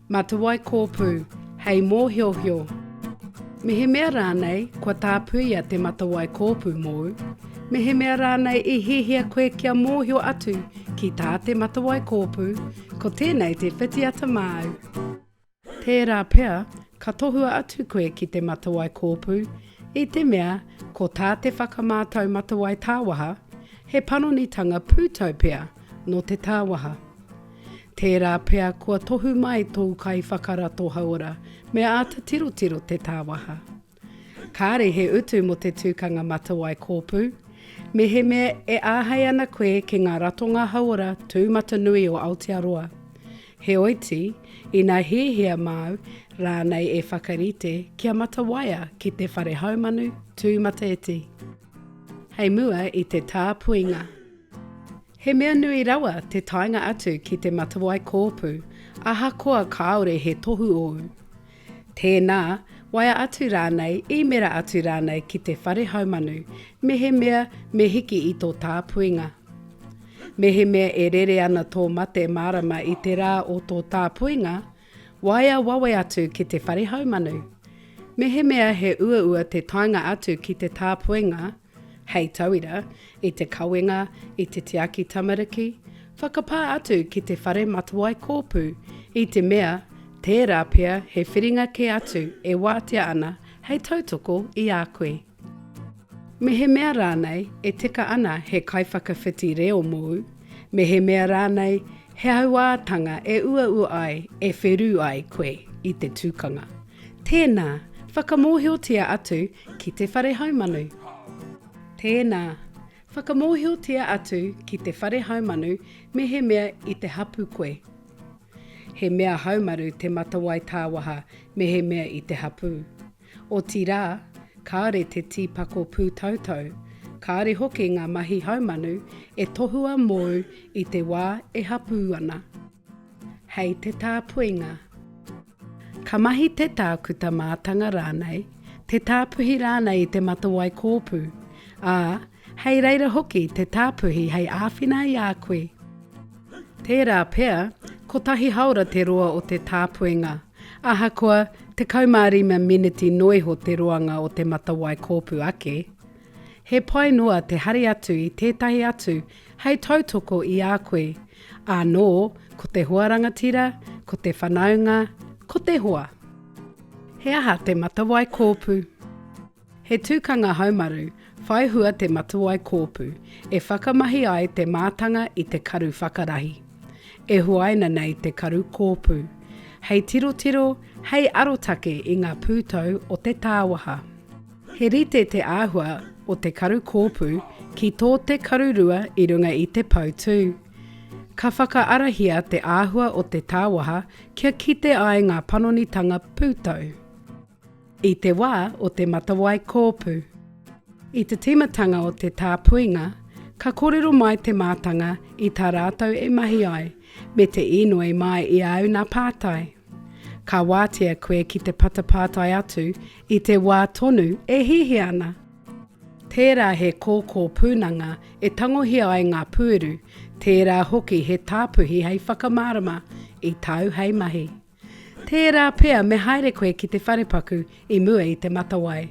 Matawai kōpū, hei mōhiohio. Me he mea rānei, kua tāpū ia te matawai kōpū mōu. Me he mea rānei I hihia koe kia mōhio atu ki tā te matawai kōpū, ko tēnei te whitiata māu. Tērā pea, ka tohua atu koe ki te matawai kōpū, I te mea, ko tā te whakamātau matawai tāwaha, he panonitanga pūtau pea no te tāwaha. Tērā pea kua tohu mai tō kai whakarato haora, me āta tirotiro te tāwaha. Kāre he utu mo te tūkanga matawai kōpū, me he mea e āhei ana koe ki ngā ratonga haora tūmata nui o Aotearoa. He oiti, I ngā hihia māu, rānei e whakarite kia matawaia ki te whare haumanu tūmata eti. Hei mua I te tāpuinga. He mea nui rawa te tainga atu ki te matawai kōpū, aha koa kāore he tohu ou. Tēnā, waia atu rānei, I mera atu rānei ki te whare haumanu, me he mea me hiki I tō tāpuinga. Me he mea e rere ana tō mate marama I te rā o tō tāpuinga, waia wawe atu ki te whare haumanu. Me he mea he ua te tainga atu ki te tāpuinga, hei tauira, I te kawenga, I te tiaki tamariki, whakapā atu ki te whare matawai kōpū, I te mea, tērā pea he whiringa ke atu e wātia ana, hei tautoko I a koe. Me he mea rānei e tika ana he kaiwhakawhiti reo mōu, me he mea rānei he hauātanga e ua ai e wheru ai koe I te tūkanga. Tēnā, whakamōhiotia atu ki te whare haumanu. Tēnā, whakamōhiotia atu ki te whare haumanu me he mea I te hapu koe. He mea haumaru te matawai tāwaha me he mea I te hapu. O tirā, kāre te tīpako pūtautau, kāre hoki ngā mahi haumanu e tohua mōu I te wā e hapu ana. Hei te tāpuinga. Ka mahi te tākuta mātanga rānei, te tāpuhi rānei I te matawai kōpū, hei reira hoki te tāpuhi hei āwhina I a koe. Tērā pea, ko tahi haura te roa o te tāpuinga, aha koa te kaumārima miniti noiho te roanga o te matawai kōpū ake. He pai noa te hari atu I tētahi atu, hei tautoko I a koe, anō ko te huarangatira, ko te whanaunga, ko te hoa. He aha te matawai kōpū. He tūkanga haumaru, whai hua te matawai kōpū, e whakamahi ai te mātanga I te karu whakarahi. E huaina nei te karu kōpū. Hei tirotiro, hei arotake I ngā pūtau o te tāwaha. He rite te āhua o te karu kōpū ki tō te karurua I runga I te pautū. Ka whakaarahia te āhua o te tāwaha kia kite ai ngā panonitanga pūtau. I te wā o te matawai kōpū. I te timatanga o te tāpuinga, ka kōrero mai te mātanga I tā rātou e mahi ai, me te inoi mai I au nā pātai. Ka wātia koe ki te patapātai atu I te wā tonu e hihi ana. Tērā he kōkō pūnanga e tangohia ai ngā pūru, tērā hoki he tāpuhi hei whakamārama I tau hei mahi. Tērā pea me haere koe ki te wharepaku I mua I te matawai.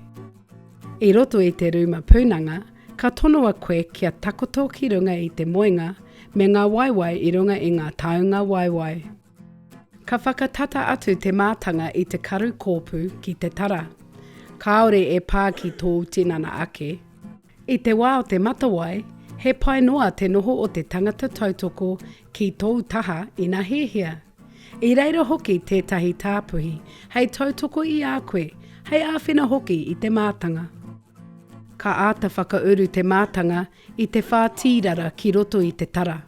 I roto I te ruma pūnanga, ka tonoa koe kia takoto ki runga I te moenga, me ngā waiwai I runga I ngā taunga waiwai. Ka whakatata atu te mātanga I te karu kōpū ki te tara. Kāore e pā ki tō tinana ake. I te wā o te matawai, he pai noa te noho o te tangata tautoko ki tō taha I ngā hihia. I reira hoki tētahi tāpuhi, hei tautoko I a koe, hei āwhina hoki I te mātanga. Ka āta whakauru te mātanga I te whātīrara ki roto I te tara.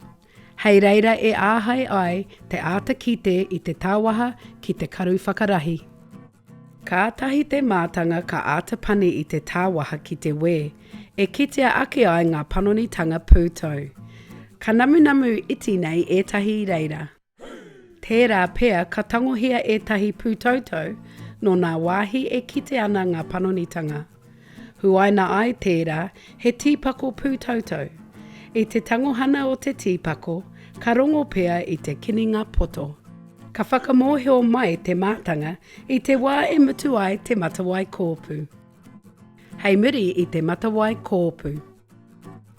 Hei reira e āhei ai te āta kite I te tāwaha ki te karu whakarahi. Ka tahi te mātanga ka āta pani I te tāwaha ki te we, e kitea ake ai ngā panonitanga pūtau. Ka namu iti nei etahi reira. Tērā pea ka tangohia etahi pūtautau no ngā wāhi e kite ana ngā panonitanga. Huaina ai tērā he tīpako pūtautau. I te tangohana o te tīpako, ka rongo pea I te kininga poto. Ka whakamōhio mai te mātanga i te wā e mutu ai te matawai kōpū. Hei muri i te matawai kōpū.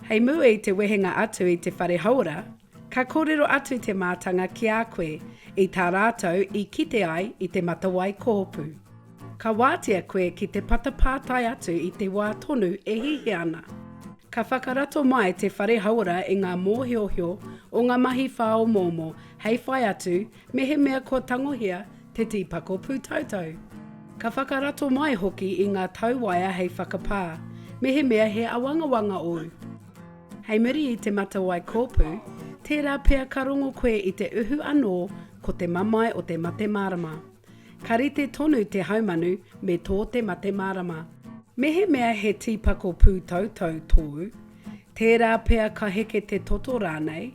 Hei mua i te wehenga atu i te whare haura, ka kōrero atu te mātanga ki a koe i tā rātou i kite ai i te matawai kōpū. Ka wātia koe ki te patapātai atu i te wā tonu e hihi ana. Ka whakarato mai te whare haura i ngā mōhiohio o ngā mahi whao momo hei whai atu me he mea ko tangohia te tīpako pūtautau. Ka whakarato mai hoki i ngā tauwaia hei whakapā me he mea he awangawanga o. Hei muri i te matawai kōpū, tērā pea ka rongo koe i te uhu anō ko te mamai o te mate marama. Ka rite tonu te haumanu me tō te mate marama. Me he mea he tīpako pūtautau tōu, tērā pea ka heke te toto rānei,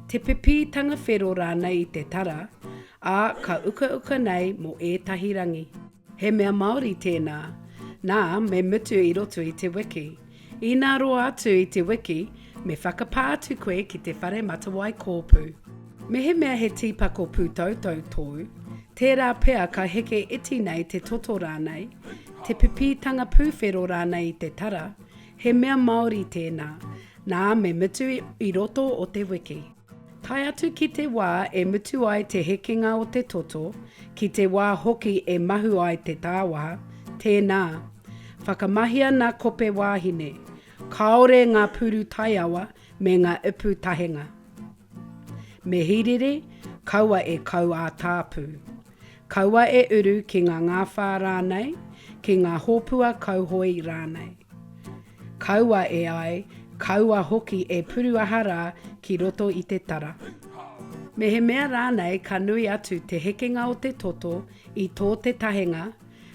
te pipitanga whero rānei i te tara, a ka uka nei mo ētahi rangi. He mea Māori tēnā, nā me mutu i roto i te wiki. I nā roa atu i te wiki, me whakapā atu koe ki te whare matawai kōpū. Me he mea he tīpako pūtautau tōu, tērā pea ka heke iti nei te toto rānei, te pipitanga pūwhero rānei i te tara, he mea Māori tēnā, nā me mutu i roto o te wiki. Tai atu ki te wā e mutu ai te hekinga o te toto, ki te wā hoki e mahu ai te tāwaha, tēnā. Whakamahia ngā kope wāhine, kaore ngā puru taiawa me ngā ipu tahenga. Me hirere, kaua e kau a tāpū. Kaua e uru ki ngā ngāwhā rānei, ki ngā hōpua kauhoi rānei. Kaua e ai, kaua hoki e puruahara ki roto i te tara. Me he mea rānei ka nui atu te hekenga o te toto i tō te tahenga,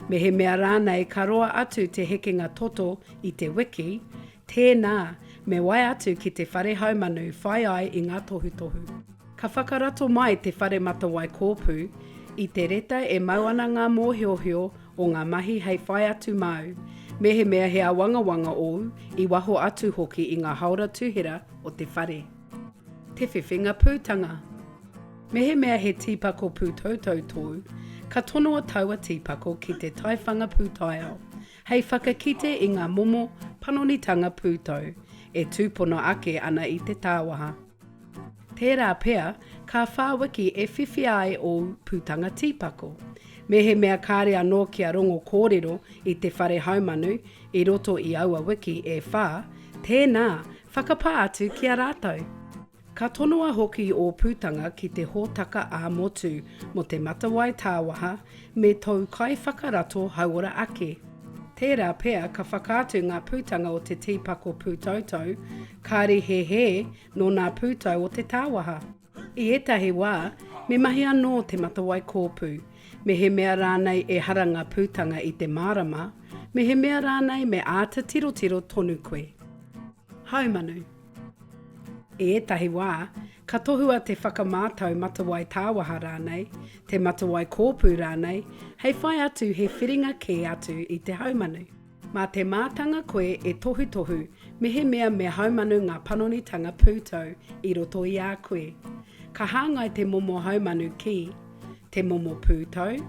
me he mea rānei ka roa atu te hekenga toto i te wiki, tēnā me wai atu ki te whare haumanu whai ai i ngā tohutohu. Ka whakarato mai te whare matawai kōpū, i te reta e mauana ngā mōhiohio o ngā mahi hei whai atu mau, me he mea he awangawanga o i waho atu hoki i ngā haura tuhira o te whare. Te whiwhinga pūtanga. Me he mea he tīpako pūtautau tōu, ka tono a taua tīpako ki te taiwhanga pūtaiao, hei whakakite i ngā momo panonitanga pūtau, e tūpono ake ana i te tāwaha. Tērā pea, ka whāwiki e whiwhi ai o pūtanga tīpako. Me he mea kāre anō kia rongo kōrero i te whare haumanu i roto i aua wiki e whā, tēnā, whakapā atu kia rātou. Ka tonoa hoki o pūtanga ki te hōtaka a motu mo te matawai tāwaha me tau kai whakarato hauora ake. Tērā pea ka whakātu ngā pūtanga o te tīpako pūtautau, kāri he no ngā pūtau o te tāwaha. I etahi wā, me mahi anō te matawai kōpū, me he mea rānei e haranga pūtanga i te marama, me he mea rānei me āta tirotiro tonu koe. Haumanu. I etahi wā, ka tohua te whakamātau matawai tāwaha rānei, te matawai kōpū rānei, hei whai atu he whiringa kē atu i te haumanu. Mā te mātanga koe e tohu, me he mea me haumanu ngā panonitanga pūtau i roto i a koe. Ka hāngai te momo haumanu ki, te momo pūtau,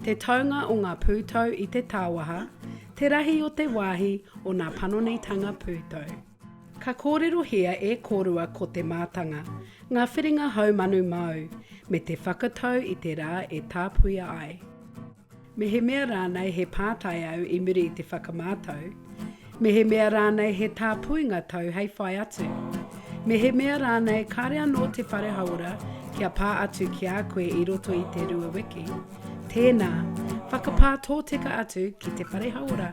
te taunga o ngā pūtau i te tāwaha, te rahi o te wāhi o ngā panonitanga pūtau. Ka kōrero hea e kōrua ko te mātanga, ngā whiringa haumanu mau, me te whakatau i te rā e tāpuia ai. Me he mea rānei he pātai au i muri i te whakamātau, me he mea rānei he tāpuinga tau hei whai atu. Me he mea rānei kāre anō te whare haura kia pā atu ki a koe i roto i te rua wiki. Tēnā, whakapā tōtika atu ki te whare haura.